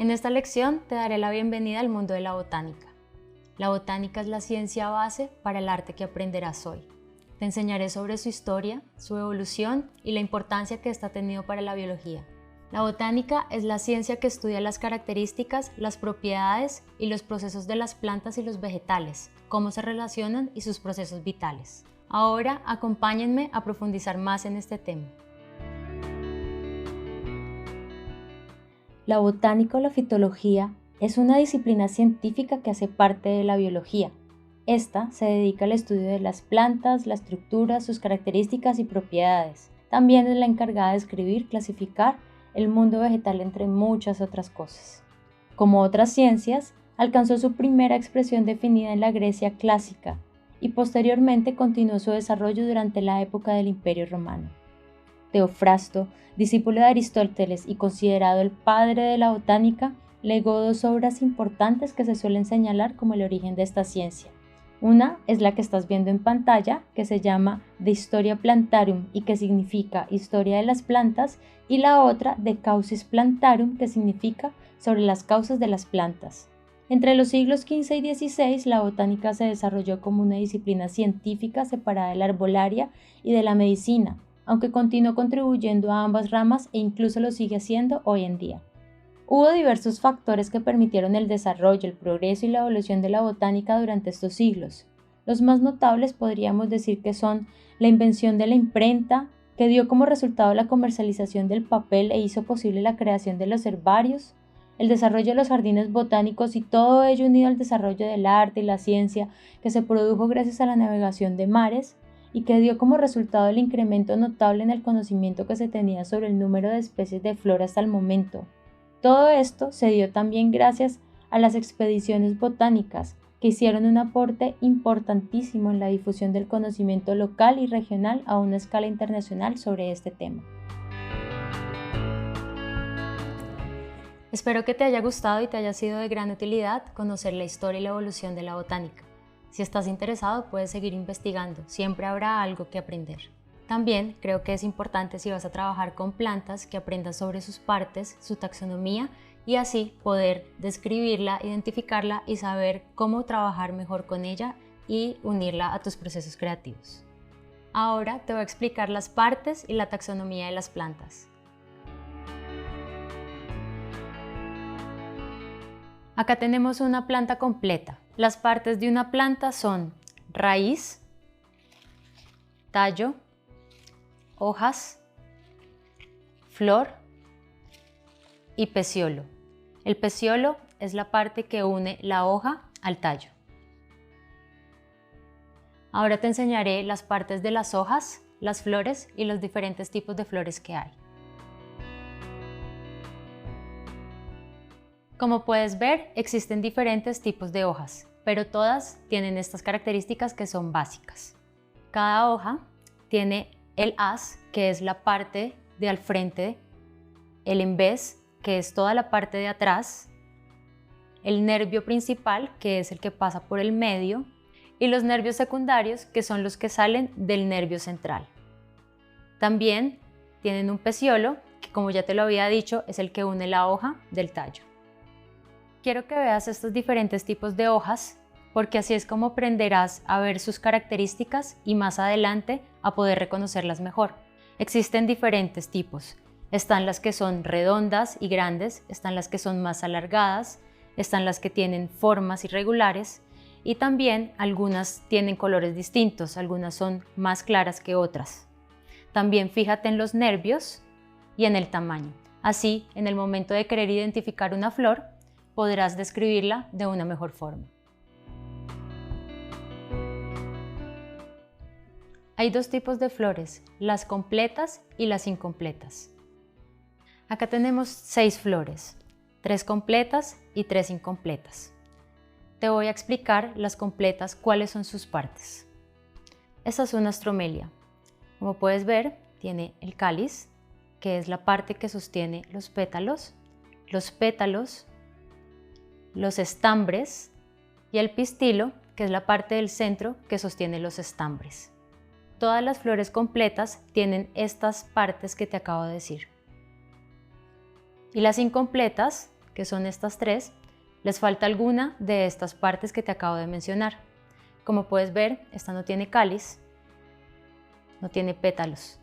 En esta lección te daré la bienvenida al mundo de la botánica. La botánica es la ciencia base para el arte que aprenderás hoy. Te enseñaré sobre su historia, su evolución y la importancia que ésta ha tenido para la biología. La botánica es la ciencia que estudia las características, las propiedades y los procesos de las plantas y los vegetales, cómo se relacionan y sus procesos vitales. Ahora acompáñenme a profundizar más en este tema. La botánica o la fitología es una disciplina científica que hace parte de la biología. Esta se dedica al estudio de las plantas, la estructura, sus características y propiedades. También es la encargada de describir, clasificar el mundo vegetal, entre muchas otras cosas. Como otras ciencias, alcanzó su primera expresión definida en la Grecia clásica y posteriormente continuó su desarrollo durante la época del Imperio Romano. Teofrasto, discípulo de Aristóteles y considerado el padre de la botánica, legó dos obras importantes que se suelen señalar como el origen de esta ciencia. Una es la que estás viendo en pantalla, que se llama De Historia Plantarum y que significa Historia de las plantas, y la otra De Causis Plantarum, que significa Sobre las causas de las plantas. Entre los siglos XV y XVI, la botánica se desarrolló como una disciplina científica separada de la herbolaria y de la medicina, aunque continuó contribuyendo a ambas ramas e incluso lo sigue haciendo hoy en día. Hubo diversos factores que permitieron el desarrollo, el progreso y la evolución de la botánica durante estos siglos. Los más notables podríamos decir que son la invención de la imprenta, que dio como resultado la comercialización del papel e hizo posible la creación de los herbarios, el desarrollo de los jardines botánicos y todo ello unido al desarrollo del arte y la ciencia que se produjo gracias a la navegación de mares y que dio como resultado el incremento notable en el conocimiento que se tenía sobre el número de especies de flora hasta el momento. Todo esto se dio también gracias a las expediciones botánicas, que hicieron un aporte importantísimo en la difusión del conocimiento local y regional a una escala internacional sobre este tema. Espero que te haya gustado y te haya sido de gran utilidad conocer la historia y la evolución de la botánica. Si estás interesado, puedes seguir investigando, siempre habrá algo que aprender. También creo que es importante, si vas a trabajar con plantas, que aprendas sobre sus partes, su taxonomía y así poder describirla, identificarla y saber cómo trabajar mejor con ella y unirla a tus procesos creativos. Ahora te voy a explicar las partes y la taxonomía de las plantas. Acá tenemos una planta completa. Las partes de una planta son raíz, tallo, hojas, flor y peciolo. El peciolo es la parte que une la hoja al tallo. Ahora te enseñaré las partes de las hojas, las flores y los diferentes tipos de flores que hay. Como puedes ver, existen diferentes tipos de hojas, pero todas tienen estas características que son básicas. Cada hoja tiene el haz, que es la parte de al frente, el embés, que es toda la parte de atrás, el nervio principal, que es el que pasa por el medio, y los nervios secundarios, que son los que salen del nervio central. También tienen un peciolo, que como ya te lo había dicho, es el que une la hoja del tallo. Quiero que veas estos diferentes tipos de hojas, porque así es como aprenderás a ver sus características y más adelante a poder reconocerlas mejor. Existen diferentes tipos. Están las que son redondas y grandes, están las que son más alargadas, están las que tienen formas irregulares y también algunas tienen colores distintos, algunas son más claras que otras. También fíjate en los nervios y en el tamaño. Así, en el momento de querer identificar una flor, podrás describirla de una mejor forma. Hay dos tipos de flores, las completas y las incompletas. Acá tenemos 6 flores, 3 completas y 3 incompletas. Te voy a explicar las completas cuáles son sus partes. Esta es una astromelia. Como puedes ver, tiene el cáliz, que es la parte que sostiene los pétalos, los estambres y el pistilo, que es la parte del centro que sostiene los estambres. Todas las flores completas tienen estas partes que te acabo de decir. Y las incompletas que son estas tres, les falta alguna de estas partes que te acabo de mencionar. Como puedes ver, esta no tiene cáliz, no tiene pétalos.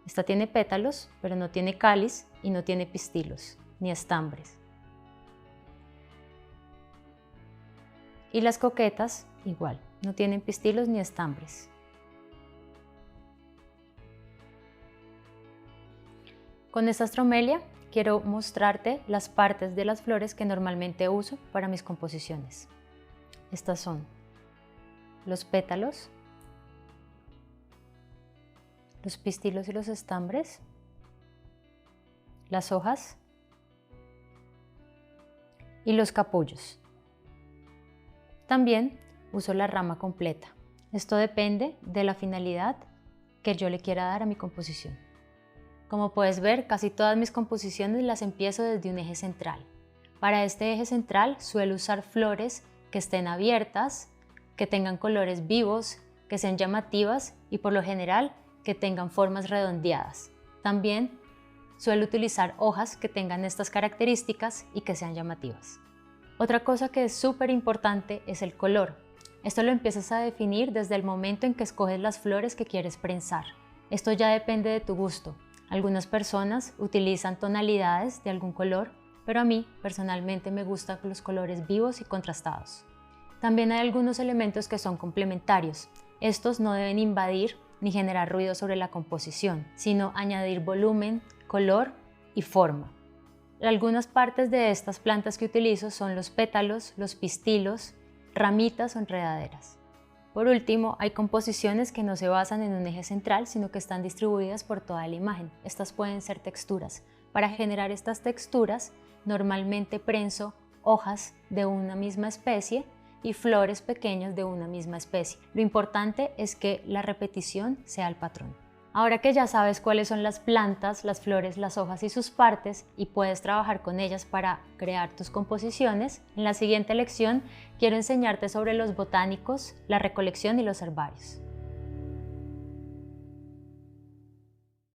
Esta tiene pétalos, pero no tiene cáliz y no tiene pistilos, ni estambres. Y las coquetas, igual, no tienen pistilos ni estambres. Con esta astromelia quiero mostrarte las partes de las flores que normalmente uso para mis composiciones. Estas son los pétalos, los pistilos y los estambres, las hojas y los capullos. También uso la rama completa. Esto depende de la finalidad que yo le quiera dar a mi composición. Como puedes ver, casi todas mis composiciones las empiezo desde un eje central. Para este eje central suelo usar flores que estén abiertas, que tengan colores vivos, que sean llamativas y por lo general que tengan formas redondeadas. También suelo utilizar hojas que tengan estas características y que sean llamativas. Otra cosa que es súper importante es el color. Esto lo empiezas a definir desde el momento en que escoges las flores que quieres prensar. Esto ya depende de tu gusto. Algunas personas utilizan tonalidades de algún color, pero a mí personalmente me gustan los colores vivos y contrastados. También hay algunos elementos que son complementarios. Estos no deben invadir ni generar ruido sobre la composición, sino añadir volumen, color y forma. Algunas partes de estas plantas que utilizo son los pétalos, los pistilos, ramitas o enredaderas. Por último, hay composiciones que no se basan en un eje central, sino que están distribuidas por toda la imagen. Estas pueden ser texturas. Para generar estas texturas, normalmente prenso hojas de una misma especie y flores pequeñas de una misma especie. Lo importante es que la repetición sea el patrón. Ahora que ya sabes cuáles son las plantas, las flores, las hojas y sus partes y puedes trabajar con ellas para crear tus composiciones, en la siguiente lección quiero enseñarte sobre los botánicos, la recolección y los herbarios.